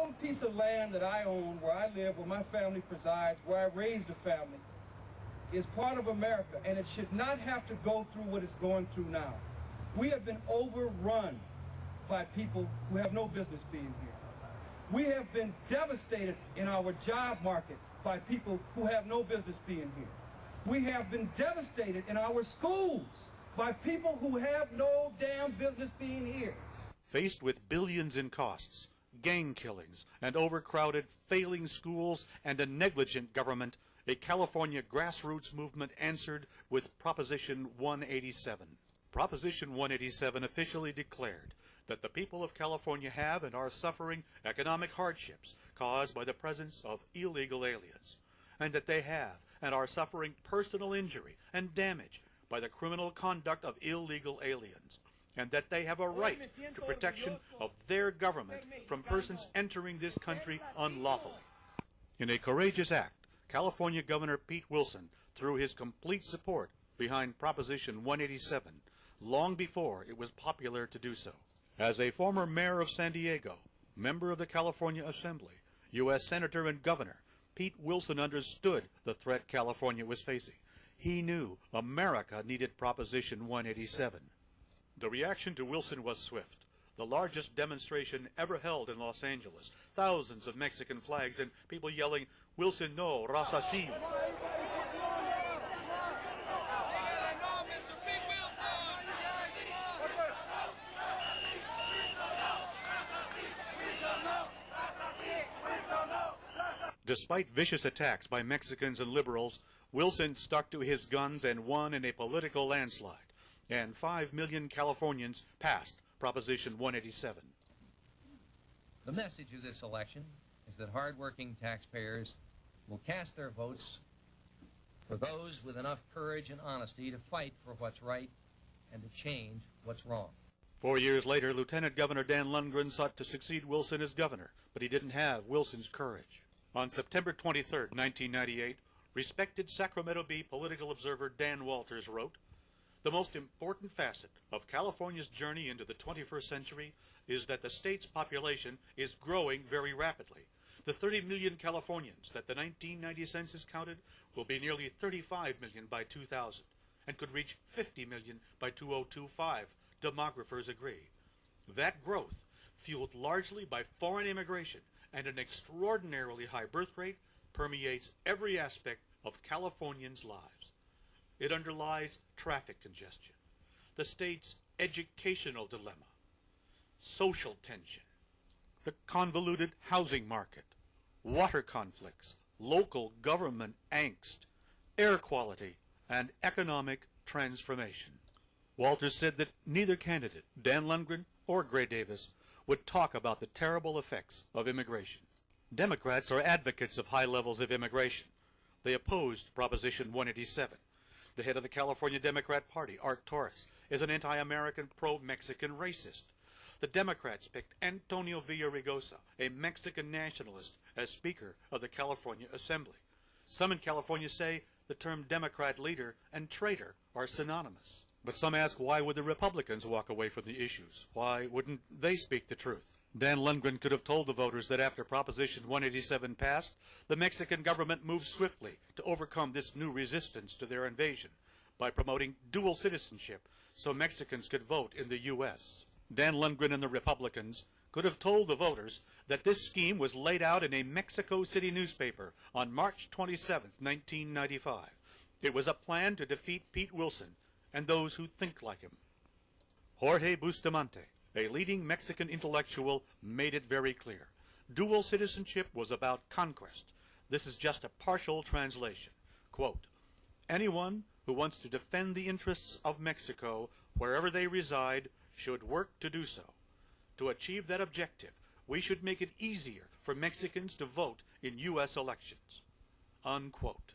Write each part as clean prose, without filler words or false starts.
little piece of land that I own, where I live, where my family presides, where I raised a family, is part of America, and it should not have to go through what it's going through now. We have been overrun by people who have no business being here. We have been devastated in our job market by people who have no business being here. We have been devastated in our schools by people who have no damn business being here. Faced with billions in costs, gang killings, and overcrowded, failing schools, and a negligent government, a California grassroots movement answered with Proposition 187. Proposition 187 officially declared that the people of California have and are suffering economic hardships caused by the presence of illegal aliens, and that they have and are suffering personal injury and damage by the criminal conduct of illegal aliens, and that they have a right to protection of their government from persons entering this country unlawfully. In a courageous act, California Governor Pete Wilson threw his complete support behind Proposition 187 long before it was popular to do so. As a former mayor of San Diego, member of the California Assembly, U.S. Senator and Governor, Pete Wilson understood the threat California was facing. He knew America needed Proposition 187. The reaction to Wilson was swift. The largest demonstration ever held in Los Angeles. Thousands of Mexican flags and people yelling, "Wilson no, raza sí." Despite vicious attacks by Mexicans and liberals, Wilson stuck to his guns and won in a political landslide. And 5 million Californians passed Proposition 187. The message of this election is that hardworking taxpayers will cast their votes for those with enough courage and honesty to fight for what's right and to change what's wrong. 4 years later, Lieutenant Governor Dan Lundgren sought to succeed Wilson as governor, but he didn't have Wilson's courage. On September 23, 1998, respected Sacramento Bee political observer Dan Walters wrote, "The most important facet of California's journey into the 21st century is that the state's population is growing very rapidly. The 30 million Californians that the 1990 census counted will be nearly 35 million by 2000 and could reach 50 million by 2025, demographers agree. That growth, fueled largely by foreign immigration and an extraordinarily high birth rate, permeates every aspect of Californians' lives. It underlies traffic congestion, the state's educational dilemma, social tension, the convoluted housing market, water conflicts, local government angst, air quality, and economic transformation." Walters said that neither candidate, Dan Lundgren or Gray Davis, would talk about the terrible effects of immigration. Democrats are advocates of high levels of immigration. They opposed Proposition 187. The head of the California Democrat Party, Art Torres, is an anti-American, pro-Mexican racist. The Democrats picked Antonio Villaraigosa, a Mexican nationalist, as Speaker of the California Assembly. Some in California say the term Democrat leader and traitor are synonymous. But some ask, why would the Republicans walk away from the issues? Why wouldn't they speak the truth? Dan Lundgren could have told the voters that after Proposition 187 passed, the Mexican government moved swiftly to overcome this new resistance to their invasion by promoting dual citizenship so Mexicans could vote in the U.S. Dan Lundgren and the Republicans could have told the voters that this scheme was laid out in a Mexico City newspaper on March 27, 1995. It was a plan to defeat Pete Wilson and those who think like him. Jorge Bustamante, a leading Mexican intellectual, made it very clear. Dual citizenship was about conquest. This is just a partial translation. Quote, "Anyone who wants to defend the interests of Mexico wherever they reside should work to do so. To achieve that objective, we should make it easier for Mexicans to vote in U.S. elections." Unquote.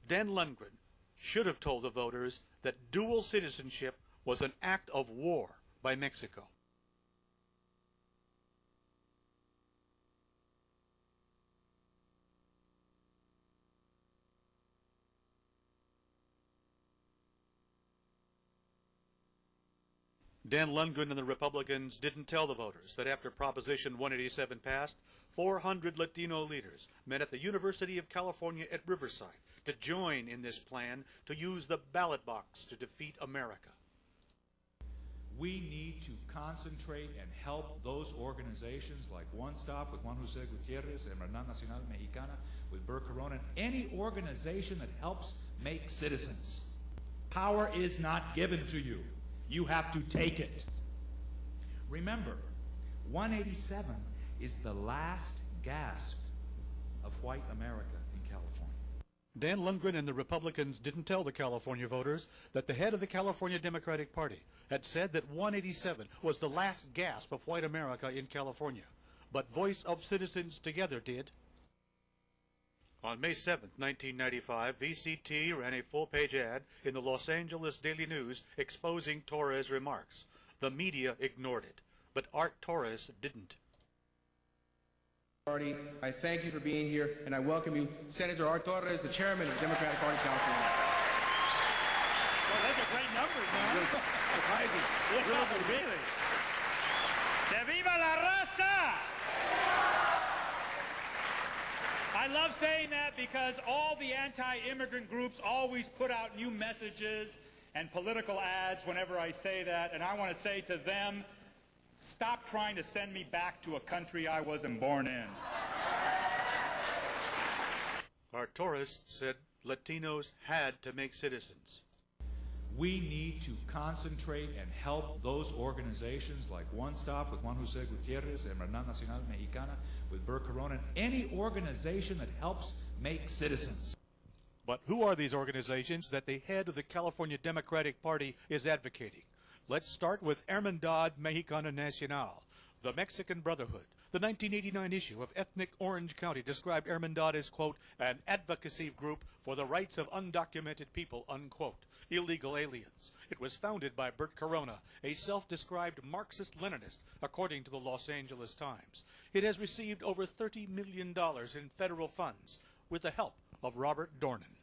Dan Lundgren should have told the voters that dual citizenship was an act of war by Mexico. Dan Lundgren and the Republicans didn't tell the voters that after Proposition 187 passed, 400 Latino leaders met at the University of California at Riverside to join in this plan to use the ballot box to defeat America. We need to concentrate and help those organizations like One Stop with Juan Jose Gutierrez and Hermandad Nacional Mexicana with Bert Corona, any organization that helps make citizens. Power is not given to you. You have to take it. Remember, 187 is the last gasp of white America in California. Dan Lundgren and the Republicans didn't tell the California voters that the head of the California Democratic Party had said that 187 was the last gasp of white America in California. But Voice of Citizens Together did. On May 7, 1995, VCT ran a full-page ad in the Los Angeles Daily News exposing Torres' remarks. The media ignored it, but Art Torres didn't. I thank you for being here, and I welcome you, Senator Art Torres, the chairman of the Democratic Party of California. Well, those are great numbers, man. Surprising. Yeah, really. ¡Que viva la raza! I love saying that because all the anti-immigrant groups always put out new messages and political ads whenever I say that, and I want to say to them, stop trying to send me back to a country I wasn't born in. Art Torres said Latinos had to make citizens. We need to concentrate and help those organizations like One Stop with Juan Jose Gutierrez and Hermandad Nacional Mexicana with Bert Corona, any organization that helps make citizens. But who are these organizations that the head of the California Democratic Party is advocating? Let's start with Hermandad Mexicana Nacional, the Mexican Brotherhood. The 1989 issue of Ethnic Orange County described Hermandad as, quote, an advocacy group for the rights of undocumented people, unquote, illegal aliens. It was founded by Bert Corona, a self-described Marxist-Leninist, according to the Los Angeles Times. It has received over $30 million in federal funds with the help of Robert Dornan.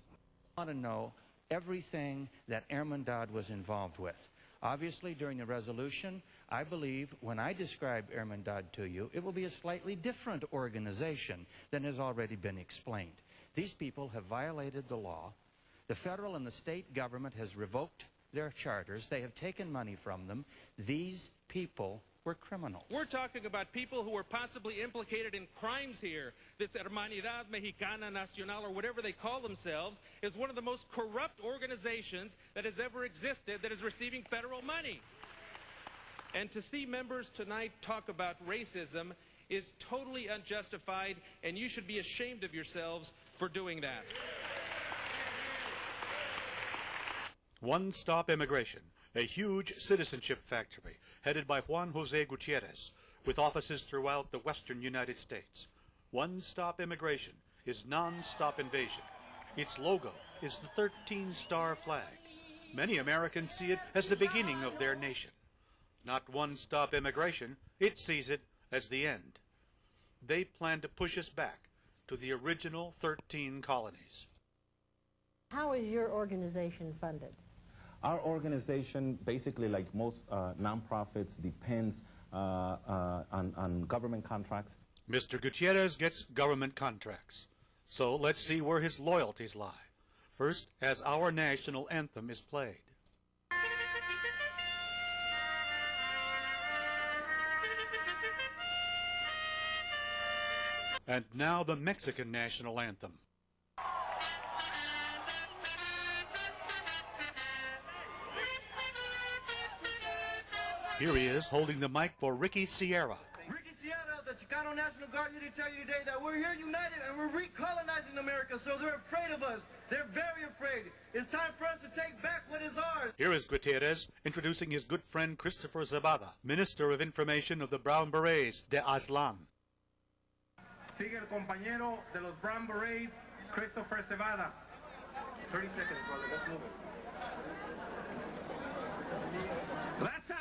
I want to know everything that Hermandad was involved with. Obviously, during the resolution, I believe when I describe Hermandad to you, it will be a slightly different organization than has already been explained. These people have violated the law. The federal and the state government has revoked their charters. They have taken money from them. These people were criminals. We're talking about people who were possibly implicated in crimes here. This Hermandad Mexicana Nacional, or whatever they call themselves, is one of the most corrupt organizations that has ever existed that is receiving federal money. And to see members tonight talk about racism is totally unjustified, and you should be ashamed of yourselves for doing that. One Stop Immigration, a huge citizenship factory headed by Juan Jose Gutierrez, with offices throughout the western United States. One Stop Immigration is non-stop invasion. Its logo is the 13-star flag. Many Americans see it as the beginning of their nation. Not One Stop Immigration, it sees it as the end. They plan to push us back to the original 13 colonies. How is your organization funded? Our organization, basically like most nonprofits, depends on government contracts. Mr. Gutierrez gets government contracts. So let's see where his loyalties lie. First, as our national anthem is played. And now the Mexican national anthem. Here he is holding the mic for Ricky Sierra. Ricky Sierra, the Chicano National Guard, here to tell you today that we're here united and we're recolonizing America, so they're afraid of us. They're very afraid. It's time for us to take back what is ours. Here is Gutierrez introducing his good friend Christopher Zabada, Minister of Information of the Brown Berets de Aztlán. Sigue el compañero de los Brown Berets, Christopher Zabada. 30 seconds, brother. Let's move it. Raza!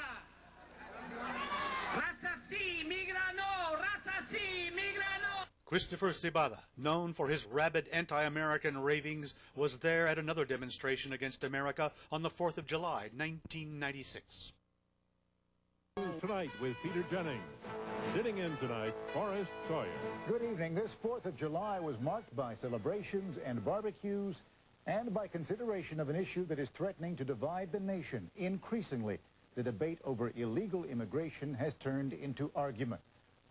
Raza sí, migra no! Raza sí, migra no! Christopher Zabada, known for his rabid anti-American ravings, was there at another demonstration against America on the 4th of July, 1996. Tonight with Peter Jennings. Sitting in tonight, Forrest Sawyer. Good evening. This 4th of July was marked by celebrations and barbecues and by consideration of an issue that is threatening to divide the nation. Increasingly, the debate over illegal immigration has turned into argument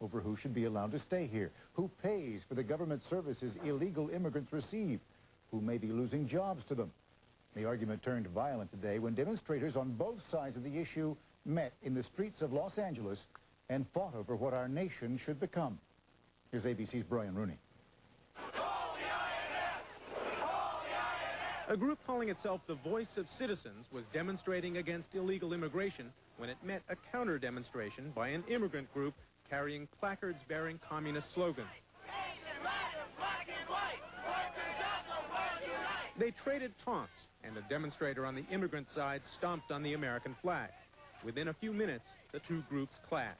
over who should be allowed to stay here, who pays for the government services illegal immigrants receive, who may be losing jobs to them. The argument turned violent today when demonstrators on both sides of the issue met in the streets of Los Angeles and fought over what our nation should become. Here's ABC's Brian Rooney. A group calling itself the Voice of Citizens was demonstrating against illegal immigration when it met a counter-demonstration by an immigrant group carrying placards bearing communist slogans. They traded taunts, and a demonstrator on the immigrant side stomped on the American flag. Within a few minutes, the two groups clashed.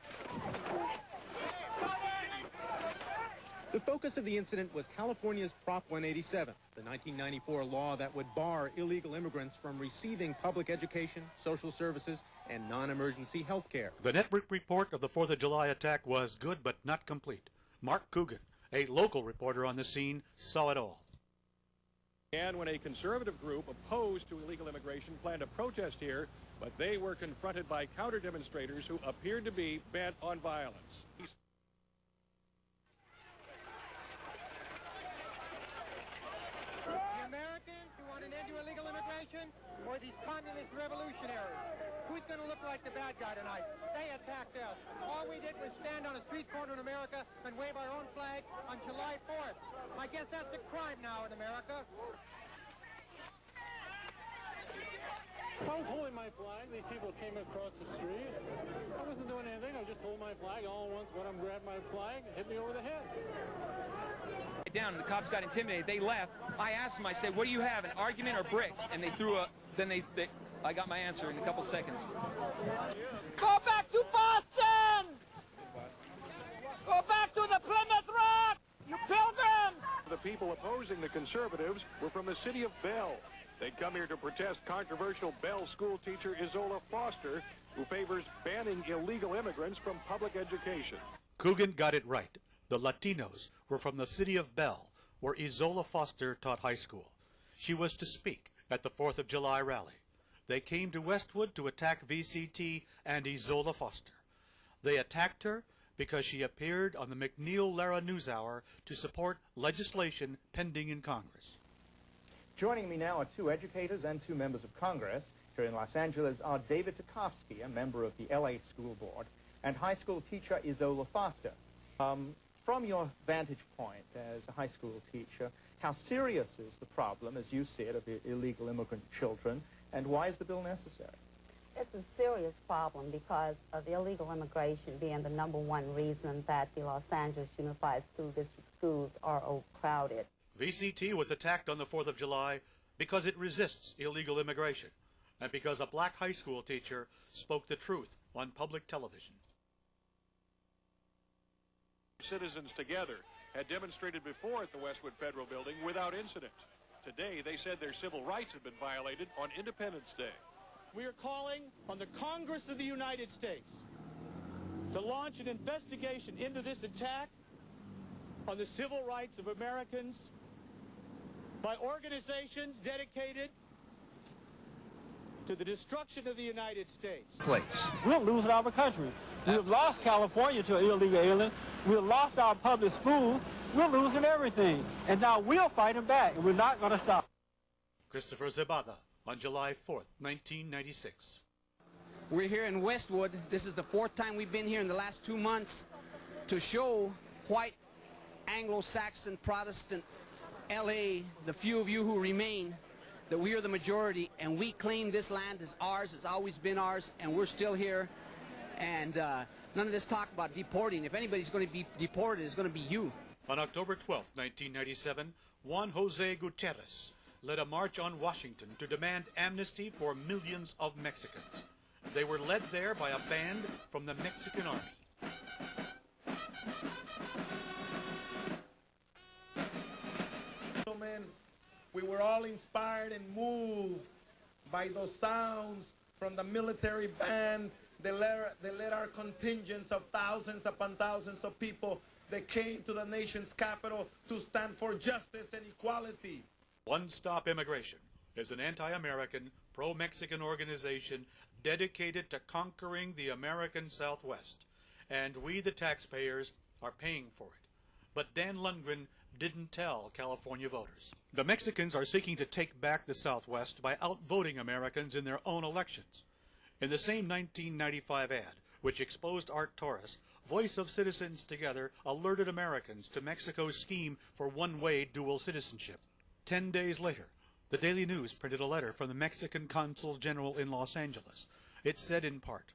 The focus of the incident was California's Prop 187, the 1994 law that would bar illegal immigrants from receiving public education, social services, and non-emergency health care. The network report of the 4th of July attack was good but not complete. Mark Coogan, a local reporter on the scene, saw it all. And when a conservative group opposed to illegal immigration planned a protest here, but they were confronted by counter-demonstrators who appeared to be bent on violence. The Americans who want an end to illegal immigration, or these communist revolutionaries? Who's going to look like the bad guy tonight? They attacked us. All we did was stand on a street corner in America and wave our own flag on July 4th. I guess that's a crime now in America. I was holding my flag. These people came across the street. I wasn't doing anything. I was just holding my flag. All at once, when I grabbed my flag, hit me over the head. Down, and the cops got intimidated. They left. I asked them, I said, what do you have, an argument or bricks? And they threw a, I got my answer in a couple seconds. Go back to Boston! Go back to the Plymouth Rock, you pilgrims! The people opposing the conservatives were from the city of Bell. They'd come here to protest controversial Bell school teacher Isola Foster, who favors banning illegal immigrants from public education. Coogan got it right. The Latinos were from the city of Bell, where Isola Foster taught high school. She was to speak at the 4th of July rally. They came to Westwood to attack VCT and Isola Foster. They attacked her because she appeared on the McNeil-Lehrer NewsHour to support legislation pending in Congress. Joining me now are two educators and two members of Congress. Here in Los Angeles are David Tarkovsky, a member of the LA School Board, and high school teacher Isola Foster. From your vantage point as a high school teacher, how serious is the problem, as you see it, of illegal immigrant children, and why is the bill necessary? It's a serious problem because of illegal immigration being the #1 reason that the Los Angeles Unified School District schools are overcrowded. VCT was attacked on the 4th of July because it resists illegal immigration and because a black high school teacher spoke the truth on public television. Citizens Together had demonstrated before at the Westwood Federal Building without incident. Today, they said their civil rights had been violated on Independence Day. We are calling on the Congress of the United States to launch an investigation into this attack on the civil rights of Americans by organizations dedicated to the destruction of the United States. We're losing our country. We have lost California to illegal alien. We have lost our public schools. We're losing everything. And now we'll fight them back, and we're not going to stop. Christopher Zabata on July 4th, 1996. We're here in Westwood. This is the 4th time we've been here in the last 2 months to show white Anglo-Saxon Protestant LA, the few of you who remain, that we are the majority, and we claim this land is ours. It's always been ours, and we're still here. And none of this talk about deporting. If anybody's going to be deported, it's going to be you. On October 12, 1997, Juan Jose Gutierrez led a march on Washington to demand amnesty for millions of Mexicans. They were led there by a band from the Mexican Army. We were all inspired and moved by those sounds from the military band They led our contingents of thousands upon thousands of people that came to the nation's capital to stand for justice and equality. One Stop Immigration is an anti-American, pro-Mexican organization dedicated to conquering the American Southwest, and we, the taxpayers, are paying for it. But Dan Lundgren didn't tell California voters. The Mexicans are seeking to take back the Southwest by outvoting Americans in their own elections. In the same 1995 ad, which exposed Art Torres, Voice of Citizens Together alerted Americans to Mexico's scheme for one-way dual citizenship. 10 days later, the Daily News printed a letter from the Mexican Consul General in Los Angeles. It said in part,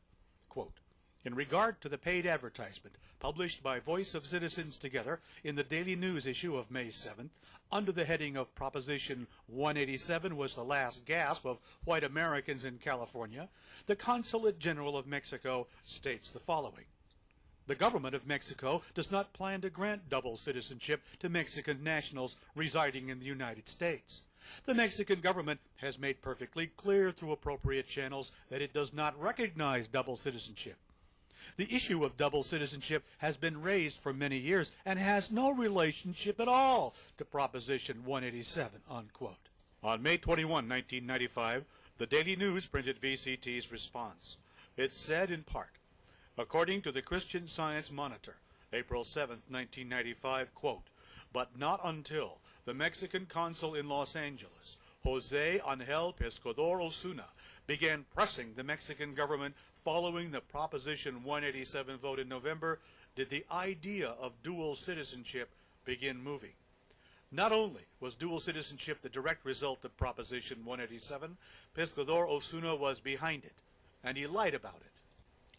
quote, "In regard to the paid advertisement published by Voice of Citizens Together in the Daily News issue of May 7th, under the heading of Proposition 187 was the last gasp of white Americans in California, the Consulate General of Mexico states the following. The government of Mexico does not plan to grant double citizenship to Mexican nationals residing in the United States. The Mexican government has made perfectly clear through appropriate channels that it does not recognize double citizenship. The issue of double citizenship has been raised for many years and has no relationship at all to Proposition 187, unquote." On May 21, 1995, the Daily News printed VCT's response. It said in part, according to the Christian Science Monitor, April 7, 1995, quote, "But not until the Mexican consul in Los Angeles, Jose Angel Pescador Osuna, began pressing the Mexican government following the Proposition 187 vote in November, did the idea of dual citizenship begin moving. Not only was dual citizenship the direct result of Proposition 187, Pescador Osuna was behind it, and he lied about it.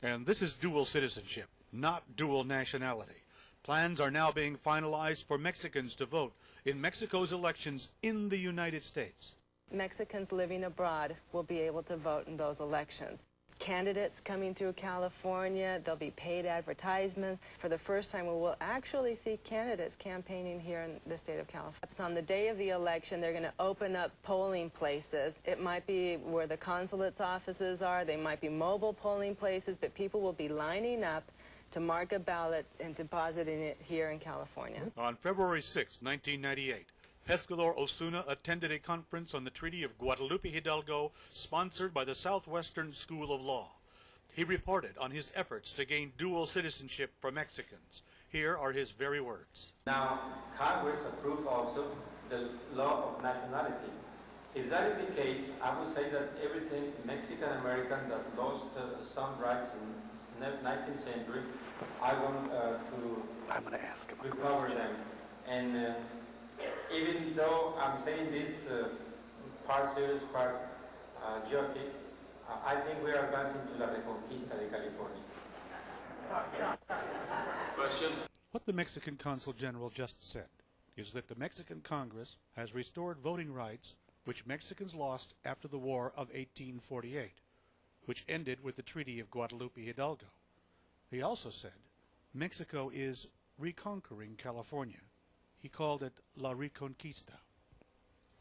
And this is dual citizenship, not dual nationality. Plans are now being finalized for Mexicans to vote in Mexico's elections in the United States. Mexicans living abroad will be able to vote in those elections. Candidates coming through California, there'll be paid advertisements. For the first time, we will actually see candidates campaigning here in the state of California. On the day of the election, they're going to open up polling places. It might be where the consulate's offices are. They might be mobile polling places, but people will be lining up to mark a ballot and depositing it here in California. On February 6, 1998, Pescador Osuna attended a conference on the Treaty of Guadalupe Hidalgo sponsored by the Southwestern School of Law. He reported on his efforts to gain dual citizenship for Mexicans. Here are his very words. Now, Congress approved also the law of nationality. If that is the case, I would say that everything Mexican-American that lost some rights in the 19th century are going to recover them. And even though I'm saying this part serious, part joking, I think we are advancing to la reconquista de California. Question. What the Mexican Consul General just said is that the Mexican Congress has restored voting rights which Mexicans lost after the War of 1848, which ended with the Treaty of Guadalupe Hidalgo. He also said Mexico is reconquering California. He called it La Reconquista.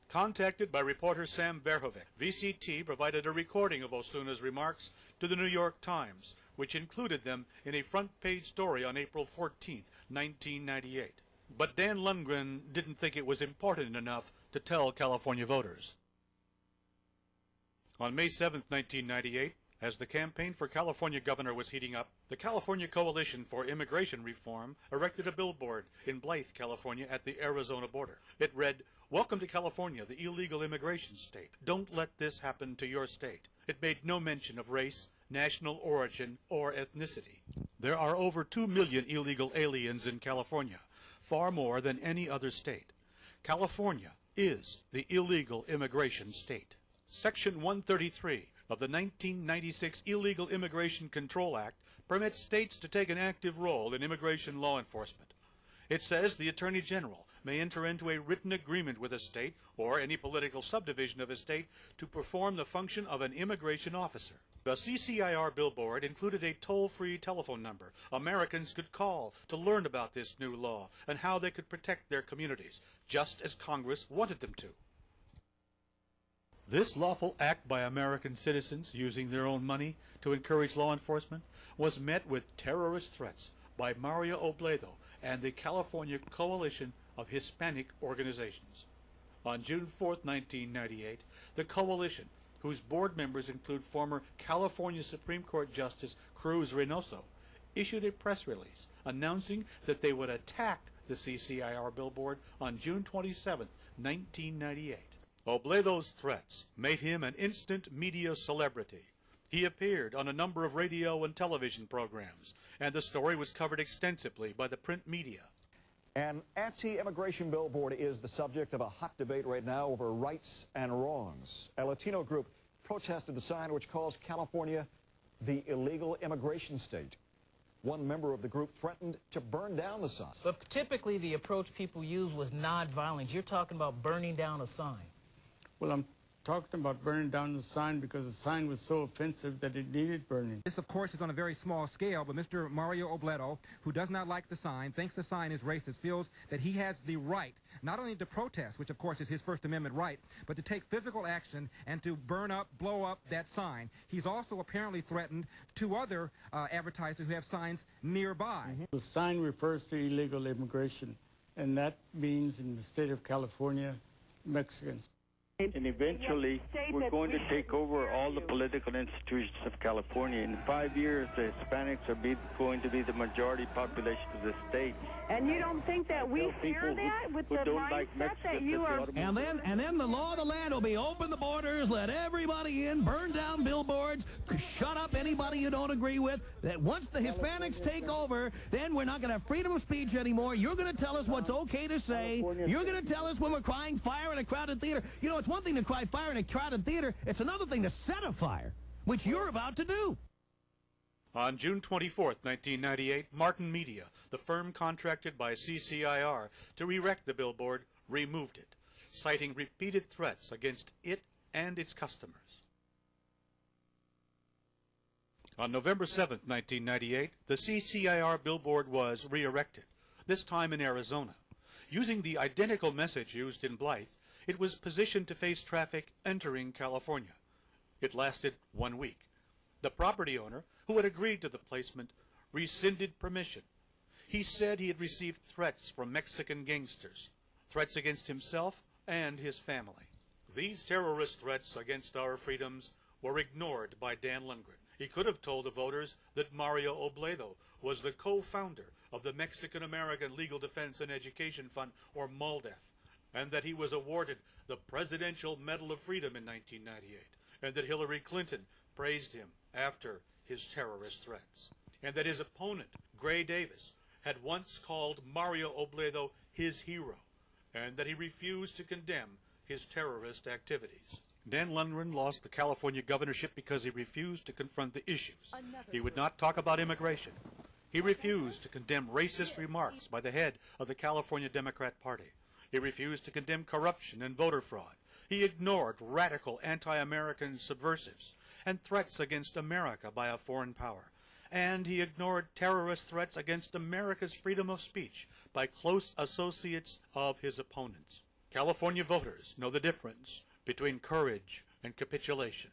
Contacted by reporter Sam Verhoeven, VCT provided a recording of Osuna's remarks to the New York Times, which included them in a front-page story on April 14, 1998. But Dan Lundgren didn't think it was important enough to tell California voters. On May 7, 1998, as the campaign for California governor was heating up, the California Coalition for Immigration Reform erected a billboard in Blythe, California at the Arizona border. It read, "Welcome to California, the illegal immigration state. Don't let this happen to your state." It made no mention of race, national origin, or ethnicity. There are over 2 million illegal aliens in California, far more than any other state. California is the illegal immigration state. Section 133 of the 1996 Illegal Immigration Control Act permits states to take an active role in immigration law enforcement. It says the Attorney General may enter into a written agreement with a state or any political subdivision of a state to perform the function of an immigration officer. The CCIR billboard included a toll-free telephone number Americans could call to learn about this new law and how they could protect their communities, just as Congress wanted them to. This lawful act by American citizens using their own money to encourage law enforcement was met with terrorist threats by Mario Obledo and the California Coalition of Hispanic Organizations. On June 4, 1998, the coalition, whose board members include former California Supreme Court Justice Cruz Reynoso, issued a press release announcing that they would attack the CCIR billboard on June 27, 1998. Obledo's threats made him an instant media celebrity. He appeared on a number of radio and television programs, and the story was covered extensively by the print media. An anti-immigration billboard is the subject of a hot debate right now over rights and wrongs. A Latino group protested the sign which calls California the illegal immigration state. One member of the group threatened to burn down the sign. But typically the approach people use was non-violent. You're talking about burning down a sign. Well, I'm talking about burning down the sign because the sign was so offensive that it needed burning. This, of course, is on a very small scale, but Mr. Mario Obledo, who does not like the sign, thinks the sign is racist, feels that he has the right not only to protest, which, of course, is his First Amendment right, but to take physical action and to burn up, blow up that sign. He's also apparently threatened two other advertisers who have signs nearby. The sign refers to illegal immigration, and that means in the state of California, Mexicans. And eventually, we're going to take over all the political institutions of California. In 5 years, the Hispanics are going to be the majority population of the state. And you don't think that we fear that with the mindset that you are... And then the law of the land will be open the borders, let everybody in, burn down billboards, shut up anybody you don't agree with. That once the Hispanics take over, then we're not going to have freedom of speech anymore. You're going to tell us what's okay to say. You're going to tell us when we're crying fire in a crowded theater. You know, it's one thing to cry fire in a crowded theater. It's another thing to set a fire, which you're about to do. On June 24, 1998, Martin Media, the firm contracted by CCIR to erect the billboard, removed it, citing repeated threats against it and its customers. On November 7, 1998, the CCIR billboard was re-erected, this time in Arizona. Using the identical message used in Blythe, it was positioned to face traffic entering California. It lasted 1 week. The property owner, who had agreed to the placement, rescinded permission. He said he had received threats from Mexican gangsters, threats against himself and his family. These terrorist threats against our freedoms were ignored by Dan Lundgren. He could have told the voters that Mario Obledo was the co-founder of the Mexican-American Legal Defense and Education Fund, or MALDEF, and that he was awarded the Presidential Medal of Freedom in 1998, and that Hillary Clinton praised him after his terrorist threats, and that his opponent, Gray Davis, had once called Mario Obledo his hero, and that he refused to condemn his terrorist activities. Dan Lundgren lost the California governorship because he refused to confront the issues. He would not talk about immigration. He refused to condemn racist remarks by the head of the California Democrat Party. He refused to condemn corruption and voter fraud. He ignored radical anti-American subversives and threats against America by a foreign power. And he ignored terrorist threats against America's freedom of speech by close associates of his opponents. California voters know the difference between courage and capitulation.